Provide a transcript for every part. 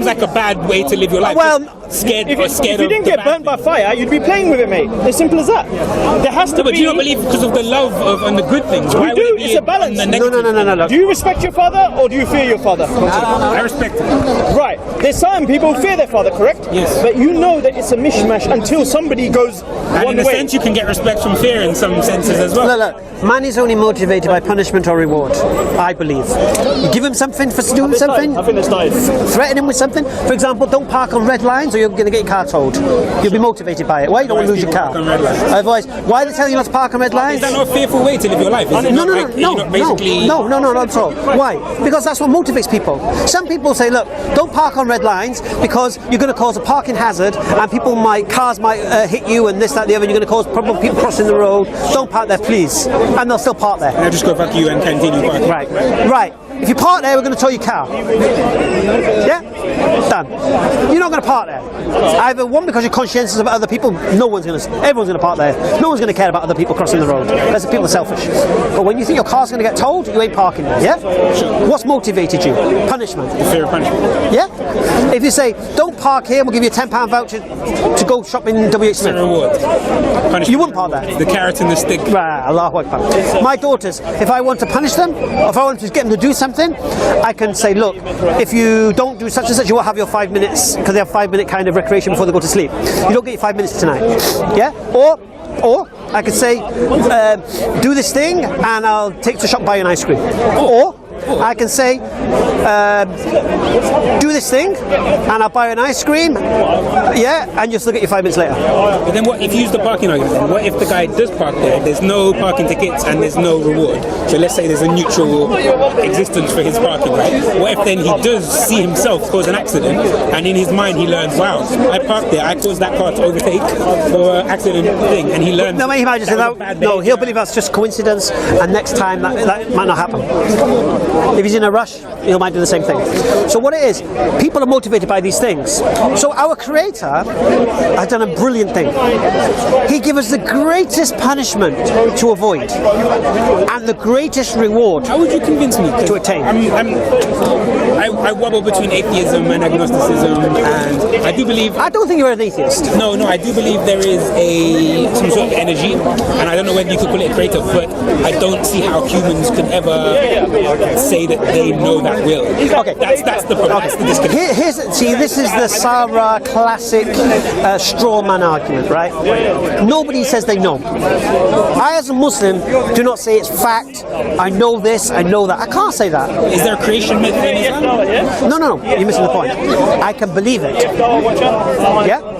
like a bad way to live your life. Well, scared. If Scared you of didn't the get bad burnt by thing. fire, you'd be playing with it, mate. As simple as that. There has to But be. do you not believe because of the love of and the good things? Why We would do. it be It's a balance. the No. negative? Do you respect your father or do you fear your father? I respect it. Right. There's some people who fear their father, correct? Yes. But you know that it's a mishmash until somebody goes And one in a way. sense, you can get respect from fear in some senses as well. Look, man is only motivated by punishment or reward, I believe. You give him something for doing something, I think they started. threaten him with something. For example, don't park on red lines or you're going to get your car towed. You'll be motivated by it. Why you don't want to lose your car? Park on red lines. Otherwise, why are they telling you not to park on red lines? Is that not a fearful way to live your life? Is it No, not like, you're not basically... not at all. Why? Because that's what motivates people. Some people say, look, don't park on red lines because you're going to cause a parking hazard and cars might hit you and this, that, the other, and you're going to cause problem people crossing the road. Don't park there, please. And they'll still park there. And I just go fuck you and continue parking. Right. If you park there, we're going to tow your car. Yeah? Done. You're not going to park there. Either one, because you're conscientious about other people. Everyone's going to park there. No one's going to care about other people crossing the road. Because people are selfish. But when you think your car's going to get towed, you ain't parking there. Yeah? Sure. What's motivated you? Punishment. The fear of punishment. Yeah? If you say, don't park here, we'll give you a £10 voucher to go shopping in WH It's a Smith. reward. Punishment. You wouldn't park there. The carrot and the stick. Right, Allahu Akbar. My daughters, if I want to punish them, or if I want to get them to do something, I can say, look, if you don't do such and such, you will have your 5 minutes, because they have 5-minute kind of recreation before they go to sleep. You don't get your 5 minutes tonight. Yeah? Or I could say, do this thing and I'll take you to shop, buy you an ice cream. Or I can say, do this thing and I'll buy you an ice cream, yeah, and you'll still get your 5 minutes later. But then what if you use the parking argument? Then? What if the guy does park there, there's no parking tickets and there's no reward? So let's say there's a neutral existence for his parking, right? What if then he does see himself cause an accident and in his mind he learns, wow, I parked there, I caused that car to overtake for an accident thing, and he learns... No, he might just say that. No, he'll believe that's just coincidence and next time that might not happen. If he's in a rush, he might do the same thing. So what it is, people are motivated by these things. So our Creator has done a brilliant thing. He gave us the greatest punishment to avoid and the greatest reward. How would you convince me? To attain. I wobble between atheism and agnosticism, and I do believe... I don't think you're an atheist. No, I do believe there is some sort of energy, and I don't know whether you could call it creative, but I don't see how humans could ever say that they know that will. Okay. That's the problem. That's the disconnect. See, this is the Sarah classic straw man argument, right? Nobody says they know. I, as a Muslim, do not say it's fact. I know this, I know that. I can't say that. Is there a creation myth in Islam? No, you're missing the point. I can believe it. Yeah?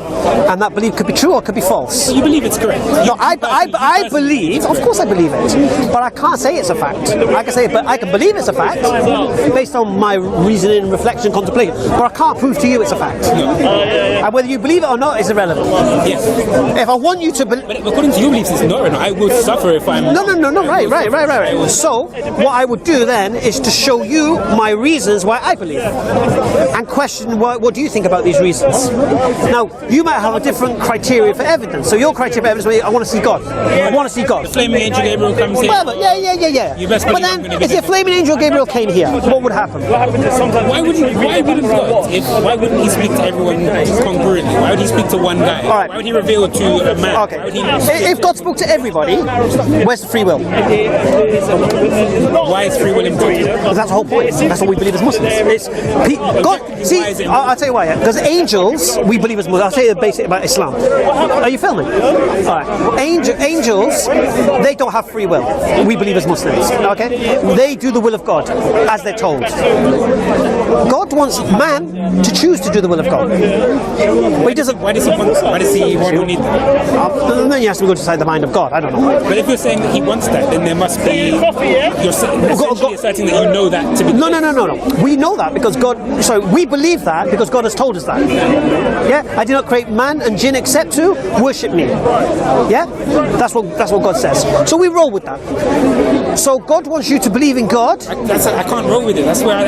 And that belief could be true or could be false. You believe it's correct? No, I believe, of course I believe it, but I can't say it's a fact. I can say it, but I can believe it's a fact based on my reasoning, reflection, contemplation, but I can't prove to you it's a fact. And whether you believe it or not is irrelevant. Yes. If I want you to believe... But according to your beliefs, it's not. I will suffer if I'm... No, right. So, what I would do then is to show you my reasons why I believe and question what do you think about these reasons. Now, you might have a different criteria for evidence. So your criteria for evidence is, I want to see God. I want to see God. The flaming angel Gabriel comes here. Well, yeah. You best But believe then, if the flaming angel Gabriel came here, what would happen? Why wouldn't God? Why wouldn't he speak to everyone congruently? Why would he speak to one guy? All right. Why would he reveal to a man? Okay. If God spoke to everybody, where's the free will? Why is free will important? Because that's the whole point. That's what we believe as Muslims. God. See, I'll tell you why. Because angels, we believe as Muslims. I'll tell you the basic about Islam. Are you filming? All right. Angels, they don't have free will. We believe as Muslims. Okay. They do the will of God as they're told. God wants man to choose to do the will of God. But he doesn't. Why does he want to need that? Then you have to go inside the mind of God. I don't know. But if you're saying that he wants that, then there must be. You're essentially asserting that you know that to be. No. We know that because God. Sorry, we believe that because God has told us that. Yeah, I did not create man and jinn except to worship me. Yeah, that's what God says. So we roll with that. So God wants you to believe in God. I I can't roll with it. That's where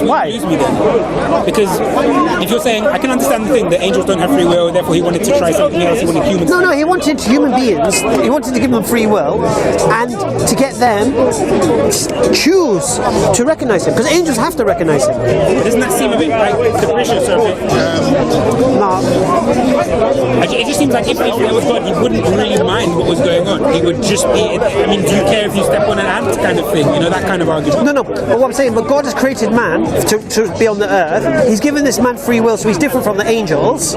Why? you lose me then. Because if you're saying, I can understand the thing that angels don't have free will, therefore he wanted to try something else. He wanted humans. No, he wanted human beings. He wanted to give them free will, and to get them choose to recognize him, because angels have to recognize him. Doesn't that seem a bit like capricious or a bit? No. It just seems like if it was God, he wouldn't really mind what was going on. He would just be. I mean, do you care if you step on an ant, kind of thing? You know, that kind of argument. No. But what I'm saying, but God has created man to be on the earth. He's given this man free will, so he's different from the angels.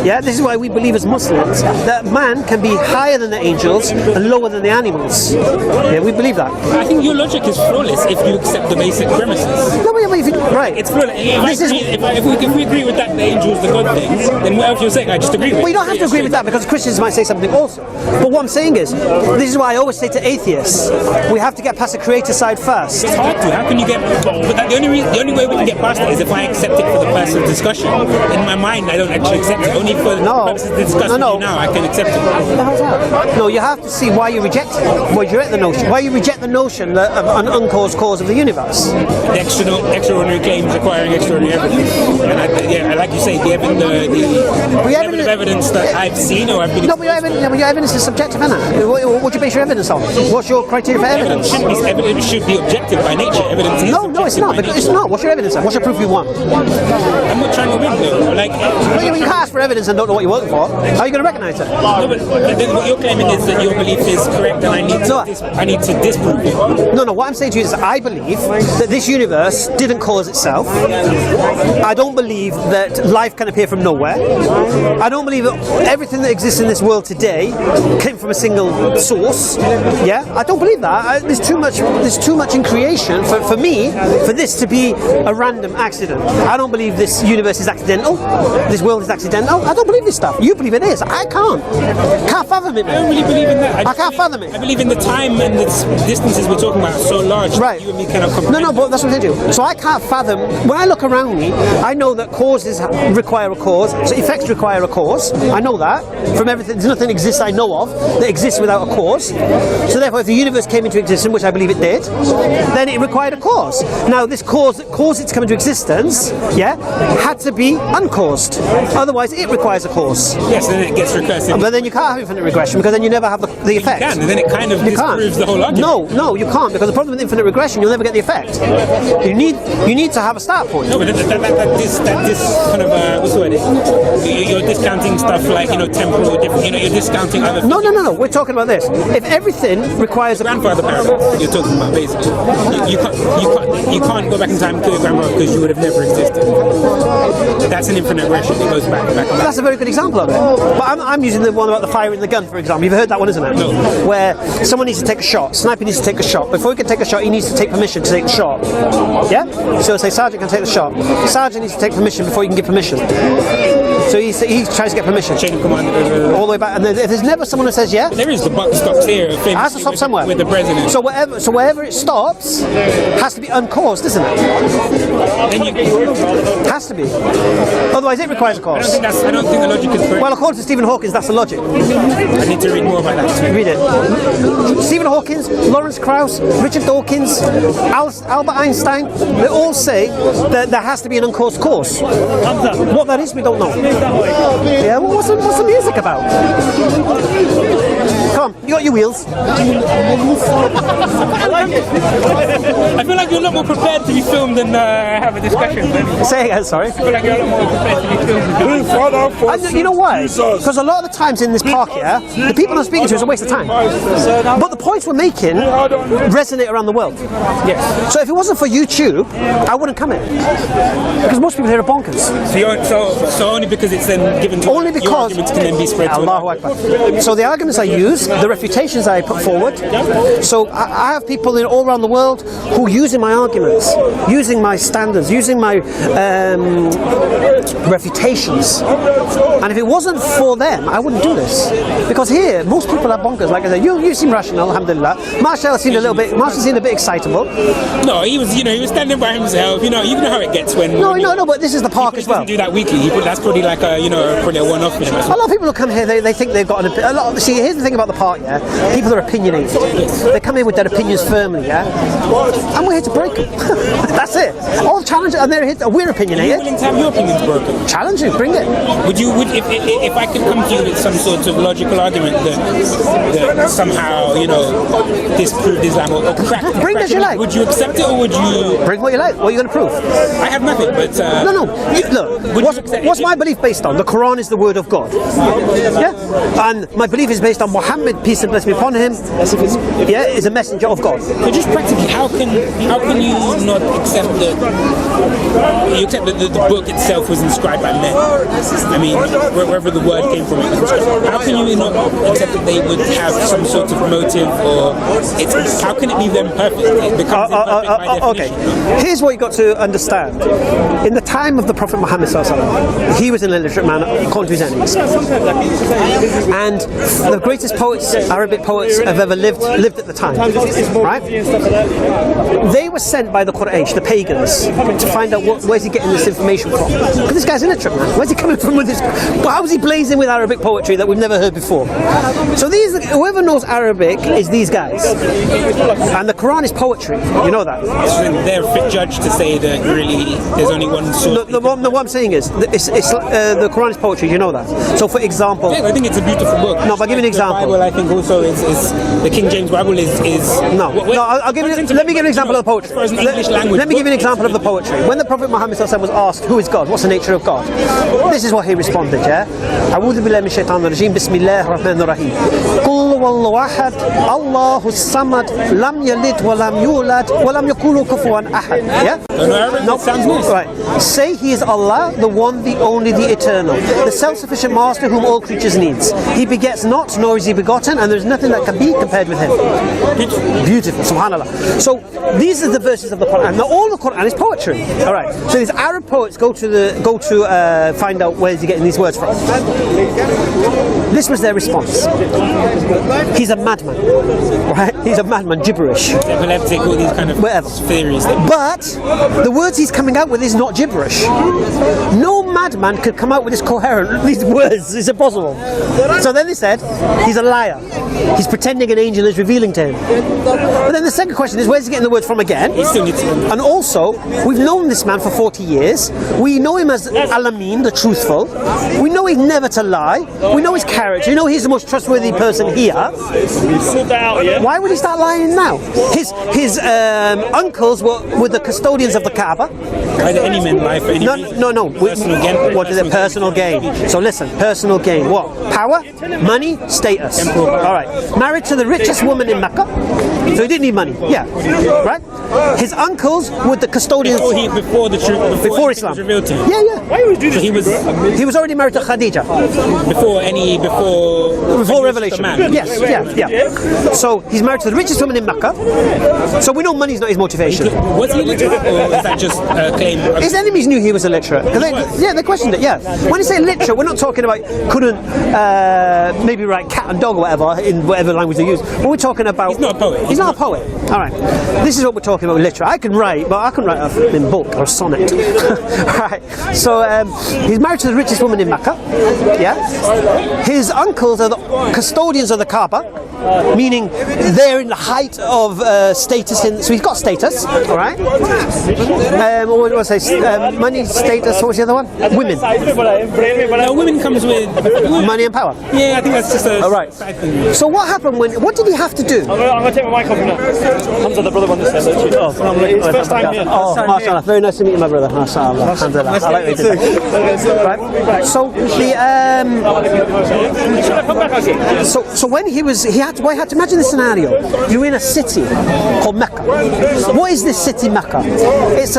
Yeah, this is why we believe as Muslims that man can be higher than the angels and lower than the animals. Yeah, we believe that. I think your logic is flawless if you accept the basic premises. No, but if you, right. It's flawless. If we agree with that, the angels, the God thing, then whatever you're saying, I just agree with. Well, you don't have to agree with that, because Christians might say something also. But what I'm saying is, this is why I always say to atheists, we have to get past the creator side first. It's hard to. How can you get? But the only way we can get past it is if I accept it for the person's discussion. In my mind, I don't actually accept it. Only for the purposes of the discussion now, I can accept it. No, you have to see why you reject it. Why you reject the notion? Why you reject the notion that of an uncaused cause of the universe? The extraordinary claims requiring extraordinary evidence. And like you say, the level of evidence that I've seen or I've been. No, but your evidence is subjective, isn't it? What do you base your evidence on? What's your criteria for evidence? Evidence should be objective by nature. Evidence is No, it's not. It's not. What's your evidence? What's your proof you want? I'm not trying to win though. Like, you can't ask for evidence and don't know what you're working for. How are you going to recognise it? No, but then what you're claiming is that your belief is correct, and I need to disprove it. No. What I'm saying to you is, I believe that this universe didn't cause itself. I don't believe that life can appear from nowhere. I don't believe that everything that exists in this world today came from a single source. Yeah, I don't believe that. There's too much in creation for me for this to be a random accident. I don't believe this universe is accidental. This world is accidental. I don't believe this stuff. You believe it is. I can't fathom it, man. I don't really believe in that. I can't fathom it. I believe in the time and the distances we're talking about are so large that you and me cannot comprehend. No, but that's what I do. So I can't fathom. When I look around me, I know that causes require a cause, so effects require a cause. I know that from everything. There's nothing exists I know of that exists without a cause. So therefore, if the universe came into existence, which I believe it did, then it required a cause. Now, this cause that caused it to come into existence, had to be uncaused. Otherwise, it requires a cause. Yes, then it gets recursive. But then you can't have infinite regression, because then you never have the effect. You can, and then it kind of disproves the whole argument. No, you can't, because the problem with infinite regression, you'll never get the effect. You need to have a start point. No, but that kind of what's the word? You're discounting stuff like temporal difference. You're discounting other. No. We're talking about this. If everything requires a grandfather paradox, you're talking about basically. You can't go back in time to your grandfather because you would have never existed. That's an infinite regression. It goes back and back. That's a very good example of it. But I'm using the one about the firing the gun, for example. You've heard that one, isn't it? No. Where someone needs to take a shot. Sniper needs to take a shot. Before he can take a shot, he needs to take permission to take the shot. Yeah? So say Sergeant can take the shot. Sergeant needs to take permission before he can give permission. So he tries to get permission. Chain of command. All the way back. And if there's never someone who says yeah. But there is, the buck stops here. It has to stop somewhere. With the president. So wherever it stops, has to be uncaused, isn't it? Has to be. Otherwise it requires a cause. I don't think the logic is correct. Well, according to Stephen Hawking, that's the logic. I need to read more about that too. Read it. Stephen Hawking, Lawrence Krauss, Richard Dawkins, Albert Einstein, they all say that there has to be an uncaused cause. What that is, we don't know. Yeah, well, what's the music about? Come on, you got your wheels. I feel like you're a lot more prepared to be filmed than have a discussion. Say again, sorry. I feel like you're a lot more prepared to be filmed. You know why? Because a lot of the times in this park here, the people I'm speaking to is a waste of time. But the points we're making resonate around the world. Yes. So if it wasn't for YouTube, I wouldn't come here. Because most people here are bonkers. So only because it's then given to only because your arguments can then be spread to Allahu Akbar. So the arguments I use, the refutations I put forward, so I have people all around the world who are using my arguments, using my standards, using my refutations. And if it wasn't for them, I wouldn't do this. Because here, most people are bonkers. Like I said, you seem rational, alhamdulillah. Marshall seemed a bit excitable. No, he was standing by himself. You know how it gets when. No, but this is the park as well. He doesn't do that weekly. That's probably like probably a one-off for him. A lot of people who come here, they think they've got see, here's the thing about the park, yeah? People are opinionated. They come in with their opinions firmly, yeah? And we're here to break them. That's it. All challenge, and we're opinionated. Are you willing to have your opinions broken? Challenge it, bring it. If I could come to you with some sort of logical argument that somehow, disproved Islam or cracked, bring as you like. Would you accept it or would you? Bring what you like. What are you going to prove? I have nothing, but no. Look, what's my belief based on? The Quran is the word of God. Yeah, and my belief is based on Muhammad, peace and blessing be upon him. Yeah, is a messenger of God. But just practically, how can you not accept that the book itself was inscribed by men? I mean, wherever the word came from, it was inscribed. How can you not accept that they would have some sort of motive, or how can it be them perfect? It becomes imperfect by definition. Okay, here's what you got to understand. In the time of the Prophet Muhammad sallallahu, he was an illiterate man according to his enemies, and the greatest poets, Arabic poets, have ever lived at the time, right? They were sent by the Quraysh, the pagans, to find out where's he getting this information from. Because this guy's illiterate, man. Where's he coming from with this? How is he blazing with Arabic poetry that we've never heard before? So whoever knows Arabic is these guys, and the Quran is poetry. You know that. They're a fit judge to say that really there's only one source. What I'm saying is, the Quran is poetry. You know that. So, for example, yeah, I think it's a beautiful book. No, but I'll give you an example. The Bible, I think, also is the King James Bible is I'll give you. Let me give you an example of the poetry. Let me give you an example of the poetry. When the Prophet Muhammad was asked, "Who is God? What's the nature of God?" This is what he responded. Yeah. A'udhu billahi minash shaitanir rajim. Bismillahir rahmanir rahim. Qul huwallahu ahad. Allahus samad. Lam yalid wa lam yulad wa lam yakul lahu kufuwan ahad. Yeah. No, sounds nice. Right. Say He is Allah, the one, the only, the eternal, the self-sufficient master whom all creatures needs. He begets not, nor is he begotten, and there is nothing that can be compared with him. Beautiful, subhanallah. So these are the verses of the Quran. Now all the Quran is poetry. All right. So these Arab poets go to find out where is he getting these words from. This was their response. He's a madman, right? He's a madman, gibberish. Epileptic, all these kind of theories. But the words he's coming out with is not gibberish. No madman could come out with this coherent, these words. It's impossible. So then they said, he's a liar. He's pretending an angel is revealing to him. But then the second question is, where's he getting the words from again? And also, we've known this man for 40 years. We know him as Al-Amin, the truthful. We know he's never to lie. We know his character. We know he's the most trustworthy person here. Why would he start lying now? His uncles were the custodians of the Kaaba. Why did any men lie for any reason? No. Personal gain. What is it? Personal gain. So listen, personal gain. What? Power, money, status. All right. Married to the richest woman in Mecca. So he didn't need money. Yeah. Right? His uncles were the custodians. Before Islam. Was revealed to him. Yeah. Why would you do this? He was already married to Khadija. Before revelation. Yes. Yeah. So he's married to the richest woman in Mecca. So we know money's not his motivation. Was he illiterate, or is that just a claim? His enemies knew he was illiterate. They questioned it. Yeah. When you say illiterate, we're not talking about couldn't maybe write cat and dog or whatever in whatever language they use. What we're talking about. He's not a poet. He's not a poet. All right. This is what we're talking about. Literate. I can write, but I can write a book or a sonnet. Right. So he's married to the richest woman in Mecca. Yeah. His uncles are the custodians of the Kaaba, meaning they're in the height of status. So he's got status. All right. What was I say? Money, status. What was the other one? Women. No, women comes with money and power. Yeah, I think that's just a side thing. So what happened what did he have to do? I'm going to take my mic off now. Hamza, the brother on this side. It's first time here. Oh, mashallah. Very nice to meet you, my brother. Mashallah. Alhamdulillah. I like what you did. Right. So so when he had to imagine the scenario. You're in a city called Mecca. What is this city, Mecca? It's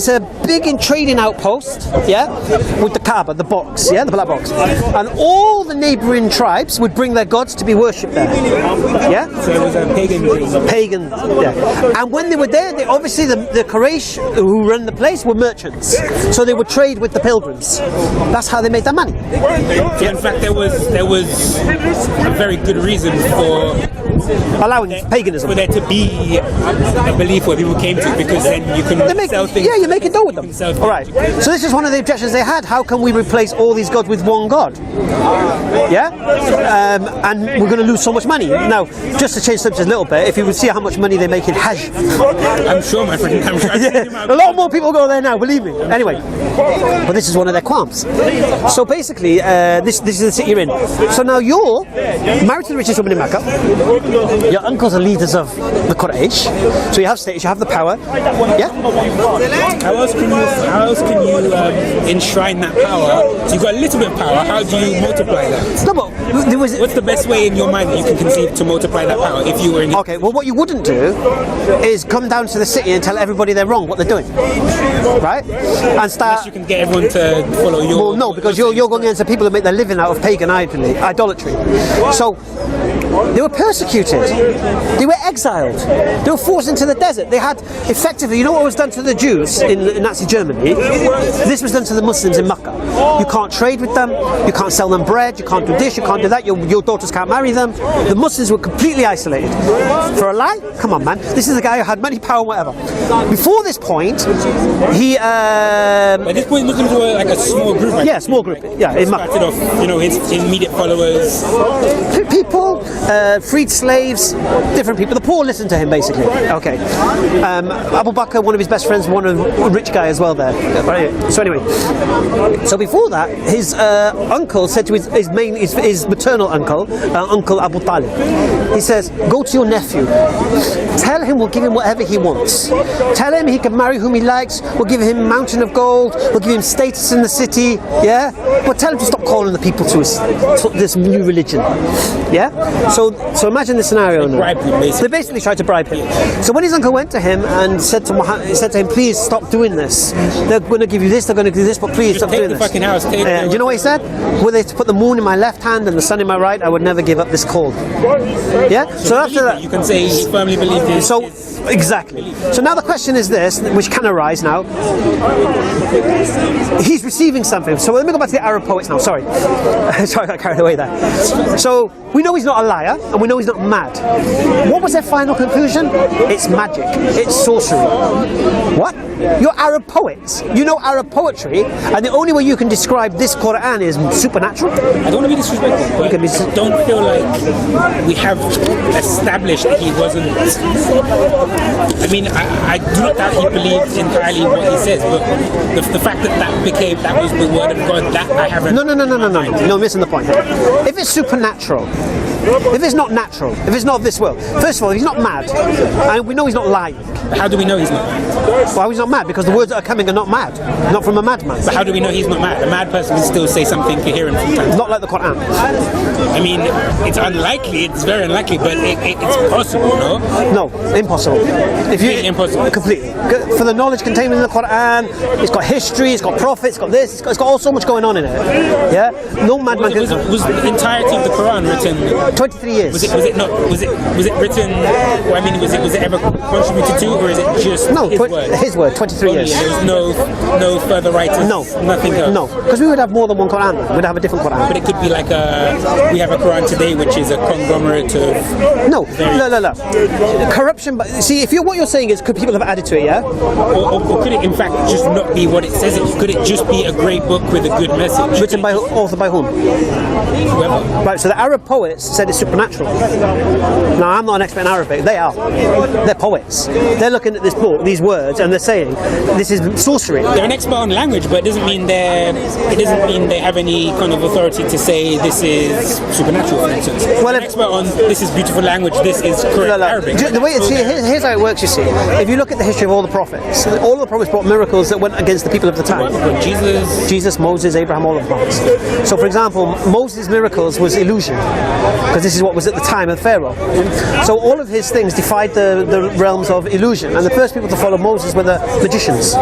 a big trading outpost, yeah, with the Kaaba, the box, yeah, the black box, and all the neighbouring tribes would bring their gods to be worshipped there, yeah. So it was a pagan Pagan, yeah. And when they were there, they, obviously the Quraysh who run the place were merchants, so they would trade with the pilgrims. That's how they made their money. In fact, there was a very good reason for allowing paganism. For there to be a belief where people came to, because then you can sell things. Yeah, you make a dough with them. All right. So this is one of the objections they had. How can we replace all these gods with one god? Yeah, and we're going to lose so much money. Now, just to change subject a little bit, if you would see how much money they make in Hajj, I'm sure, my friend. I'm sure. Yeah, a lot more people go there now. Believe me. Anyway, but this is one of their qualms. So basically, this is the city you're in. So now you're married to the richest woman in Mecca. Your uncles are leaders of the Quraysh, so you have status, you have the power. Yeah. How else can you enshrine that power? So you've got a little bit of power. How do you multiply that? No, but there was. What's the best way in your mind that you can conceive to multiply that power if you were in? Okay. Well, what you wouldn't do is come down to the city and tell everybody they're wrong what they're doing, right? And start. Unless you can get everyone to follow your. Well, no, because you're going against the people who make their living out of pagan idolatry. So they were persecuted. They were exiled. They were forced into the desert. They had effectively, you know what was done to the Jews in Nazi Germany? This was done to the Muslims in Mecca. You can't trade with them. You can't sell them bread. You can't do this. You can't do that. Your daughters can't marry them. The Muslims were completely isolated. For a lie? Come on, man. This is a guy who had money, power, whatever. Before this point, he. At this point, Muslims were like a small group. Right? Yeah, small group. Yeah, in Mecca. Started off, his immediate followers. People, freed slaves, different people. The poor listened to him, basically. Okay. Abu Bakr, one of his best friends, one of a rich guy as well there. Right. So anyway, so before that, his uncle said to his maternal uncle, Uncle Abu Talib, he says, go to your nephew, tell him we'll give him whatever he wants. Tell him he can marry whom he likes, we'll give him a mountain of gold, we'll give him status in the city, yeah? But tell him to stop calling the people to this new religion. Yeah? So imagine the scenario now. They basically tried to bribe him. So when his uncle went to him and said to him, please stop doing this. They're going to give you this, they're going to do this, but please stop doing this. Fucking house, do you know what he said? Were they to put the moon in my left hand and the sun in my right, I would never give up this call. Yeah? So after that, you can say he firmly believed it. So exactly. So now the question is this, which can arise now. He's receiving something. So let me go back to the Arab poets now. Sorry, I got carried away there. So we know he's not a liar, and we know he's not mad. What was their final conclusion? It's magic. It's sorcery. What? You're Arab poets. You know Arab poetry, and the only way you can describe this Quran is supernatural. I don't want to be disrespectful, but I don't feel like we have established that he wasn't. I mean, I do not doubt he believed entirely what he says, but the fact that was the word of God, that I haven't. No, you're missing the point. If it's supernatural, if it's not natural, if it's not of this world, first of all, he's not mad, and we know he's not lying. How do we know he's not mad? Well, he's not mad because the words that are coming are not mad, not from a madman. But how do we know he's not mad? A mad person can still say something coherent from time. Not like the Quran. I mean, it's unlikely. It's very unlikely, but it's possible, no? No, impossible. Impossible. Completely. For the knowledge contained in the Quran, it's got history, it's got prophets, it's got this, it's got all so much going on in it. Yeah. No madman. Was the entirety of the Quran written? 23 years. Was it not? Was it written? Or, I mean, was it ever contributed to, or is it just his word? His word. 23 years. There was no further writers. No, nothing else. No, because we would have more than one Quran. We'd have a different Quran. But it could be like we have a Quran today, which is a conglomerate of. No. Corruption. But see, what you're saying is, could people have added to it? Yeah. Or could it, in fact, just not be what it says? Could it just be a great book with a good message? Written by author by whom? Whoever. Right. So the Arab poets said it's supernatural. Now I'm not an expert in Arabic. They are. They're poets. They're looking at this book, these words, and they're saying this is sorcery. They're an expert on language, but it doesn't mean they have any kind of authority to say this is supernatural, for instance. Well, an expert on this is beautiful language, this is correct Arabic. The way here's how it works. You see, if you look at the history of all the prophets brought miracles that went against the people of the time. Jesus, Moses, Abraham, all of the prophets. So, for example, Moses' miracles was illusion, because this is what was at the time of Pharaoh. So all of his things defied the realms of illusion, and the first people to follow Moses were the magicians.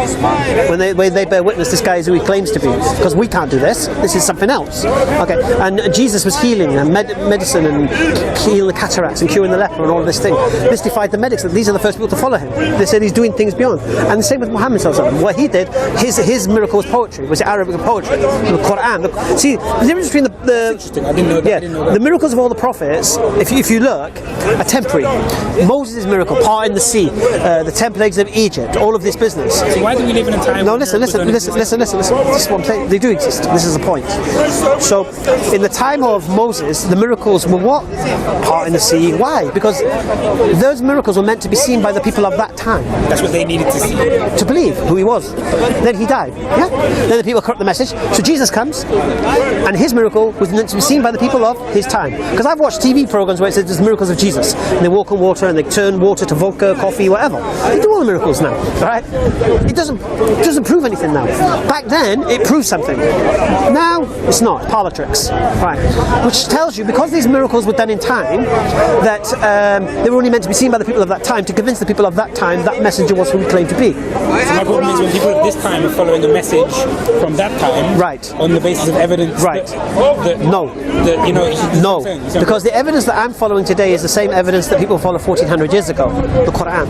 When they bear witness, this guy is who he claims to be, because we can't do this. This is something else. Okay, and Jesus was healing and medicine and healing the cataracts and curing the leper and all of this thing. This defied the medics. These are the first people to follow him. They said he's doing things beyond. And the same with Muhammad sallallahu alaihi wasallam. What he did, his miracle was poetry. Was it Arabic poetry? The Quran. See, the difference between Interesting. I didn't know that. yeah, I didn't know that. the miracles of all the prophets, if you look, are temporary. Moses' miracle, parting the sea, the 10 plagues of Egypt, all of this business. So why do we live in a time? No, where listen. miracles don't exist? This is what I'm saying. They do exist. This is the point. So, in the time of Moses, the miracles were what? Parting the sea. Why? Because those miracles were meant to be seen by the people of that time. That's what they needed to see. To believe who he was. Then he died. Yeah? Then the people corrupt the message. So Jesus comes, and his miracle was meant to be seen by the people of his time. Because I've watched TV programs where it says there's miracles of Jesus. And they walk on water and they turn water to vodka, coffee, whatever. They do all the miracles now. Right? It doesn't prove anything now. Back then, it proved something. Now, it's not. Parlor tricks. Right. Which tells you, because these miracles were done in time, that they were only meant to be seen by the people of that time to convince the people of that time that messenger was who he claimed to be. So my problem is when people at this time are following a message from that time, Right. on the basis of evidence, Right. No, No, because the evidence that I'm following today is the same evidence that people followed 1400 years ago, the Quran.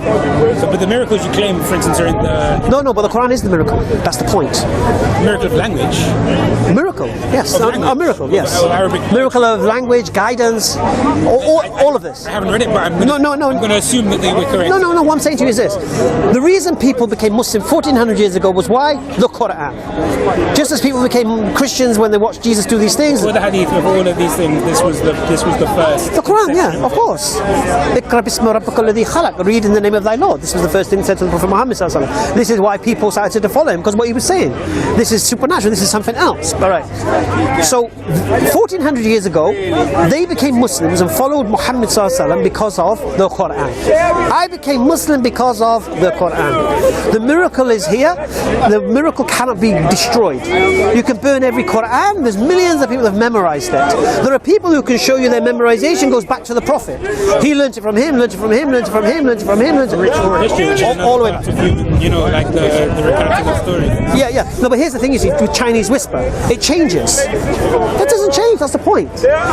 So, but the miracles you claim, for instance, are in the No, but the Quran is the miracle. That's the point. miracle of language. Miracle, yes. Of A language. miracle, yes. Of Arabic. Miracle of language, guidance, all of this. I haven't read it, but I'm No. going to assume that they were correct. No, what I'm saying to you is this. The reason people became Muslim 1400 years ago was why? The Quran. Just as people became Christians when they watched Jesus do these things. For the hadith of all of these things, this was the first. The Quran, yeah, of course. Iqra bismi rabbika alladhi khalaq. Read in the name of thy Lord. This was the first thing said to the Prophet Muhammad sallallahu alaihi wasallam. This is why people started to follow him, because what he was saying. This is supernatural. This is something else. All right. So, 1400 years ago, they became Muslims and followed Muhammad sallallahu alaihi wasallam because of the Quran. I became Muslim because of the Quran. The miracle is here. The miracle cannot be destroyed. You can burn every Quran. There's millions of people that have memorized it. There are people who can show you their memorization goes back to the Prophet. He learnt it from him, learnt it from him, learnt it from him, learnt it from him, learnt it from him. All the way back. Like the recounting of stories. Yeah. No, but here's the thing, you see, with Chinese whisper, it changes. That doesn't change, that's the point.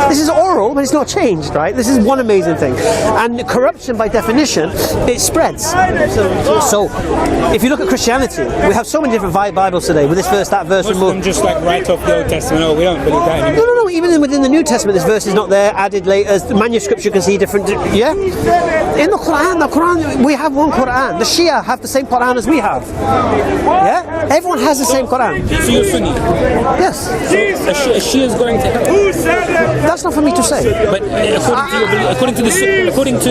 This is oral, but it's not changed, right? This is one amazing thing. And corruption, by definition, it spreads. So, if you look at Christianity, we have so many different Bibles today, with this verse, that verse. Most of them just like write off the Old Testament. Oh, we don't believe that anymore. No, even within the New Testament, this verse is not there, added later. The manuscripts you can see different, yeah? In the Quran, we have one Quran. The Shia have the same Quran as we have. Yeah? Everyone has the same Quran. So you're Sunni. Yes. A Shia is going to hell. That's not for me to say. But according to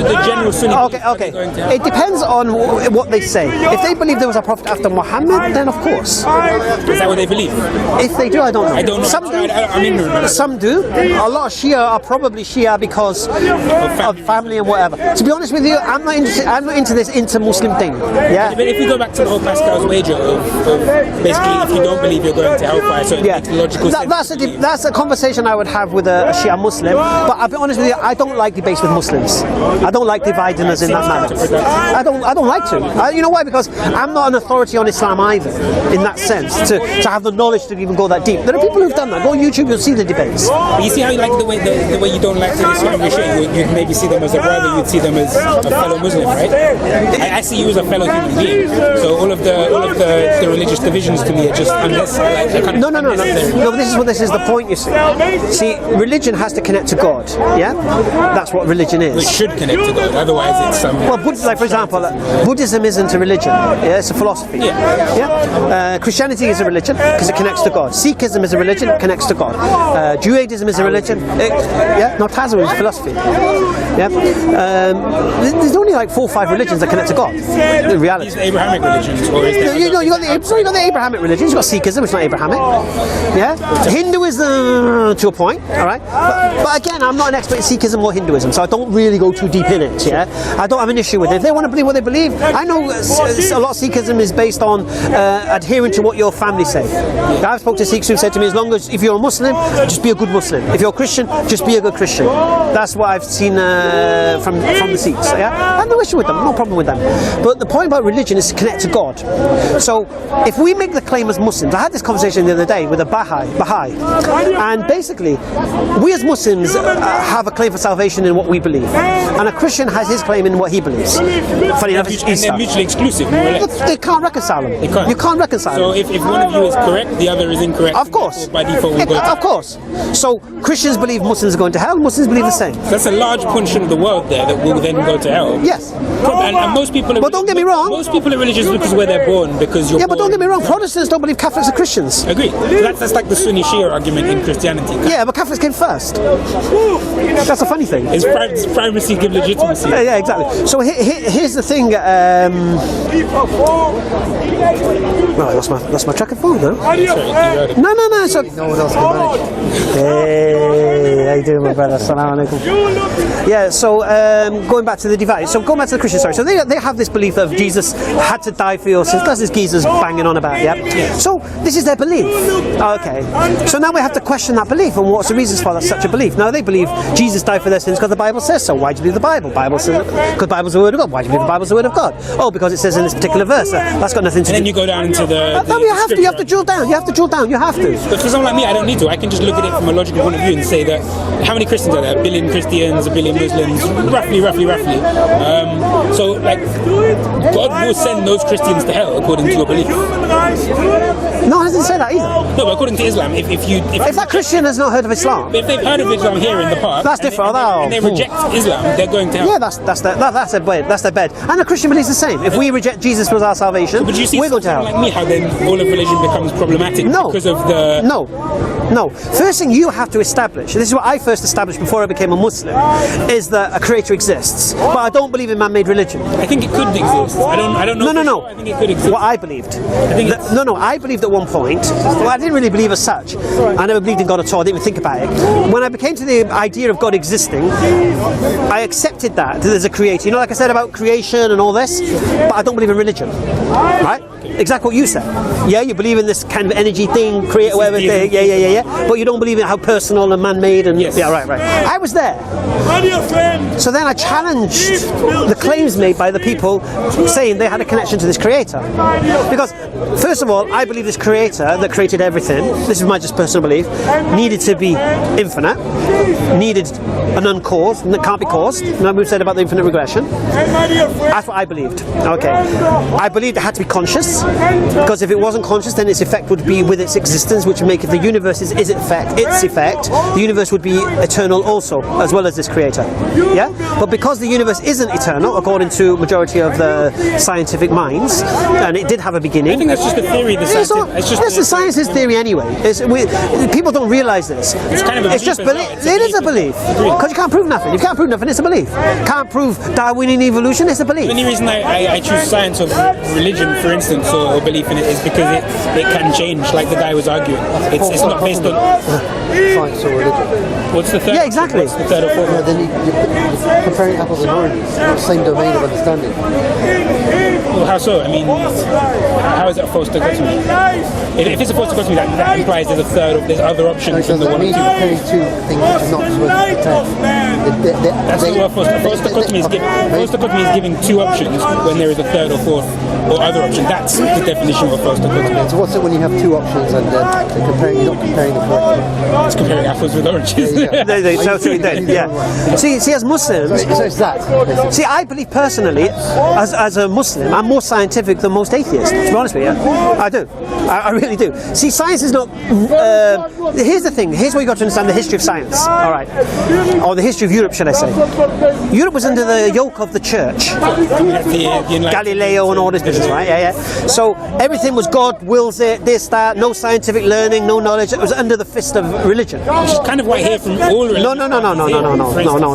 the general Sunni, Okay. It depends on what they say. If they believe there was a prophet after Muhammad, then of course. Is that what they believe? If they do, I don't know. I don't know. Some do. I'm ignorant. Some do. A lot of Shia are probably Shia because of family and whatever. To be honest with you, I'm not into this inter-Muslim thing. Yeah. But if we go back to the whole Pascal's wager of basically, if you don't believe you're going to hellfire, so it makes logical sense. That's a conversation I would have with a Shia Muslim. But I'll be honest with you, I don't like debates with Muslims. I don't like dividing us in that manner. I don't like to. You know why? Because I'm not an authority on Islam either, in that sense, to have the knowledge to even go that deep. There are people who've done that. Go on YouTube, you'll see the debates. But you see how you like the way you don't like to distinguish it. You'd maybe see them as a brother. You'd see them as a fellow Muslim, right? I see you as a fellow human being. So all of the religious divisions to me are just unnecessary. No. This is the point. You see, religion has to connect to God. Yeah, that's what religion is. It should connect to God. Otherwise, it's some. Well, like for example, Buddhism isn't a religion. Yeah, it's a philosophy. Yeah. Christianity is a religion because it connects to God. Sikhism is a religion, it connects to God. Judaism is a religion. No, Taoism is philosophy. Yeah. There's only like 4 or 5 religions that connect to God. In reality. These Abrahamic religions, or is there? You got the Abrahamic religions. You got Sikhism, which is not Abrahamic. Yeah. Hinduism to a point, all right. But again, I'm not an expert in Sikhism or Hinduism, so I don't really go too deep in it. Yeah, I don't have an issue with it. If they want to believe what they believe, I know a lot of Sikhism is based on adhering to what your family say. I've spoken to Sikhs who said to me, as long as if you're a Muslim, just be a good Muslim. If you're a Christian, just be a good Christian. That's what I've seen from the Sikhs. Yeah, I have no issue with them, no problem with them. But the point about religion is to connect to God. So if we make the claim as Muslims, I had this conversation the other day with a Baha'i, and basically, we as Muslims have a claim for salvation in what we believe, and a Christian has his claim in what he believes. Funny enough, and they're mutually exclusive, more or less. They can't reconcile them. They can't. You can't reconcile so them. So if one of you is correct, the other is incorrect. Of course. By default, we'll go to of course. So Christians believe Muslims are going to hell. Muslims believe the same. So that's a large portion of the world there that will then go to hell. Yes. And most people. But don't get me wrong. Most people are religious because where they're born, because you're. Yeah, but don't get me wrong. Protestants don't believe Catholics are Christians. Agree. So that's like the Sunni Shia argument in Christianity. Yeah, but Catholics came first. That's a funny thing. It's primacy give legitimacy. Yeah, exactly. So here's the thing. Well, I lost my track of thought now. No. So No one else can manage. hey, how you doing, my brother? Assalamu alaikum. Yeah. So going back to the divide. So going back to the Christian story. So they have this belief of Jesus had to die for your sins. That's this geezer's banging on about. Yeah. So this is their belief. Okay. So now we have to question that belief and what's the reasons for such a belief. Now they believe Jesus died for their sins because the Bible says so. Why do you believe the Bible? Bible says because the Bible's the word of God. Why do you believe the Bible's the word of God? Oh, because it says in this particular verse. That's got nothing to do. And then you go down into the. No, you have to. You have to drill down. You have to drill down. You have to. But for someone like me, I don't need to. I can just look at it from a logical point of view and say that how many Christians are there? 1 billion Christians, 1 billion Muslims, roughly. So, like, God will send those Christians to hell according to your belief. No, it doesn't say that either. No, but according to Islam, if that Christian has not heard of Islam, if they've heard of Islam here in the park, that's different. And they reject Islam, they're going to hell. Yeah, that's their bed. That's their bed. And a Christian believes the same. If we reject Jesus was our salvation, but you see we're going to hell. Like me, how then all of religion becomes problematic because of the. No. First thing you have to establish, this is what I first established before I became a Muslim, is that a creator exists. But I don't believe in man-made religion. I think it could exist. I don't know. No. Sure. I think it could exist. What I believed. I believed at one point. Well, I didn't really believe as such. I never believed in God at all. I didn't even think about it. When I became to the idea of God existing, I accepted that there's a creator. You know, like I said about creation and all this, but I don't believe in religion. Right? Exactly what you said. Yeah, you believe in this kind of energy thing, creator, whatever thing. Yeah. But you don't believe in how personal and man-made and yes. Yeah, right. I was there. So then I challenged the claims made by the people saying they had a connection to this creator. Because first of all, I believe this creator that created everything, this is my just personal belief, needed to be infinite, needed an uncaused, and it can't be caused. Remember we said about the infinite regression? That's what I believed. Okay. I believed it had to be conscious, because if it wasn't conscious, then its effect would be with its existence, which would make if the universe is its effect, the universe would be eternal also, as well as this creator. Yeah? But because the universe isn't eternal, according to majority of the scientific minds, and it did have a beginning. I think that's just a theory. The science's theory anyway. People don't realise this. It's kind of a belief. It's just belief. It is a belief. Because you can't prove nothing. You can't prove nothing, it's a belief. Can't prove Darwinian evolution, it's a belief. The only reason I choose science over religion, for instance, or belief in it, is because it can change, like the guy was arguing. It's not based on science or religion. What's the third? Yeah, exactly. What's the third or fourth? Yeah, then you're comparing apples and oranges, same domain of understanding. Well, how so? I mean, how is that a false dichotomy? If it's a false dichotomy, that implies there's other options from the one or two. Comparing two things which are not supposed to pretend. That's not what a false dichotomy is giving. A false dichotomy is giving two options when there is a third or fourth or other option. That's the definition of a false dichotomy. So what's it when you have two options and you're not comparing them correctly? It's comparing apples with oranges. Yeah. See, as Muslims, So it's that. Basically. see, I believe personally, as a Muslim, I'm more scientific than most atheists. To be honest with you, I do. I really do. See, science is not. Here's the thing. Here's what you got to understand: the history of science. All right, or the history of Europe, should I say? Europe was under the yoke of the church, Galileo, and all this business, right? Yeah. So everything was God wills it, this, that. No scientific learning, no knowledge. It was under the fist of religion. Which is kind of what I hear from all religions.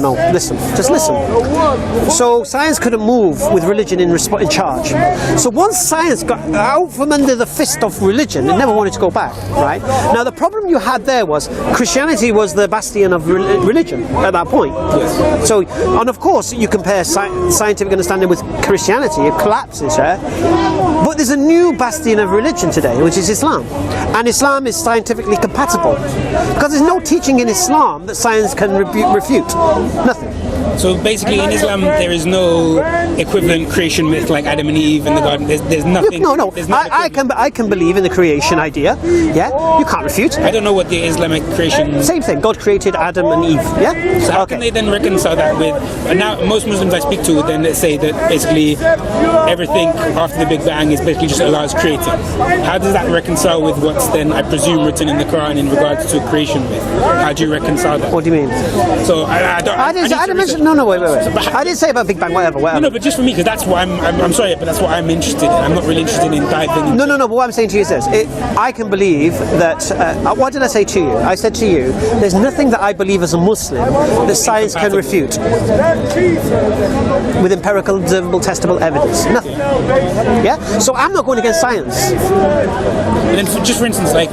No. Listen, just listen. So science couldn't move with religion in charge. much. So once science got out from under the fist of religion, it never wanted to go back, right? Now the problem you had there was Christianity was the bastion of religion at that point. Yes. So, and of course you compare scientific understanding with Christianity, it collapses, right? But there's a new bastion of religion today, which is Islam. And Islam is scientifically compatible. Because there's no teaching in Islam that science can refute. Nothing. So basically, in Islam, there is no equivalent creation myth like Adam and Eve in the garden. There's nothing. No. There's no I can believe in the creation idea. Yeah, you can't refute. I don't know what the Islamic creation. Same thing. God created Adam and Eve. Yeah. So how can they then reconcile that with? And now most Muslims I speak to then say that basically everything after the Big Bang is basically just Allah's creating. How does that reconcile with what's then I presume written in the Quran in regards to a creation myth? How do you reconcile that? What do you mean? So I don't. I didn't mention. No, wait. I didn't say about Big Bang. Whatever. No, but just for me, because that's what I'm sorry, but that's what I'm interested in. I'm not really interested in diving. No. But what I'm saying to you is this: I can believe that. What did I say to you? I said to you, there's nothing that I believe as a Muslim that science can refute with empirical, observable, testable evidence. Nothing. Yeah. So I'm not going against science. But then, just for instance, like,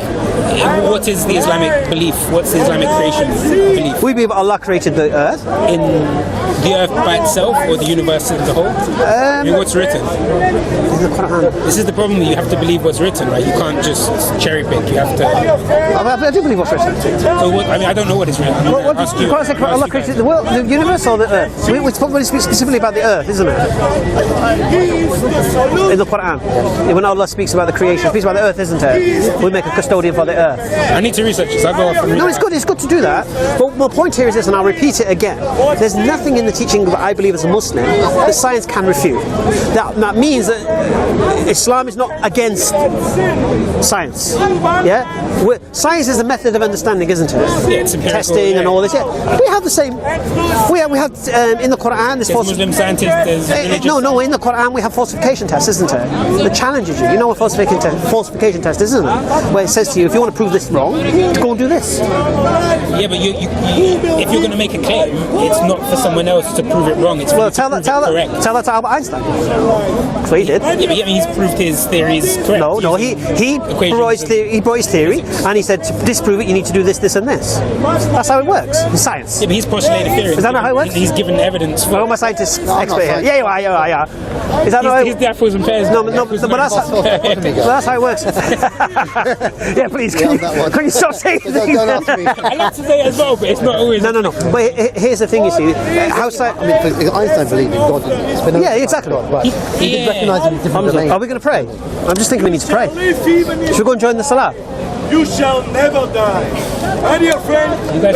what is the Islamic belief? What's the Islamic creation belief? We believe Allah created the earth. In the earth by itself or the universe as a whole? I mean, what's written? In the Quran. This is the problem. You have to believe what's written, right? You can't just cherry pick. You have to. I do believe what's written. So what, I mean, I don't know what is written. I'm What gonna ask you you. can't say Allah created the world, the universe, or the earth. So we speak specifically about the earth, isn't it? In the Quran, when Allah speaks about the creation, he speaks about the earth, isn't it? We make a custodian for the earth. I need to research this. I'll go off and read. No, it's good to do that. But my point here is this, and I'll repeat it again. There's nothing in the teaching that I believe as a Muslim that science can refute. That means that Islam is not against science. Yeah? Science is a method of understanding, isn't it? Yeah, it's empirical, testing and all this. Yeah. We have the same. We have in the Quran. There's Muslim scientists. There's religious. No. In the Quran we have falsification tests, isn't it? That challenges you. You know what falsification test is, isn't it? Where it says to you, if you want to prove this wrong, go and do this. Yeah, but if you're going to make a claim, it's not for someone else to prove it wrong. It's for you to tell prove that correct. to Albert Einstein. That's what he did. Yeah, but he's proved his theory is correct. No. He brought his theory, and he said to disprove it, you need to do this, this, and this. That's how it works in science. Yeah, but he's postulated a theory. Is that not how it works? He's given evidence. Well, I'm a scientist expert here. Yeah, you are. Is that not He's the apples and pears. No, but that's how it works. Yeah, please, can you stop saying things? Don't ask me. I like to say it as well, but it's not always. No. But here's the thing, you see. Einstein believed in God. Yeah, exactly. He did recognise him in different domains. Are we going to pray? I'm just thinking we need to pray. Should we go and join the Salah? You shall never die. And your friend, You guys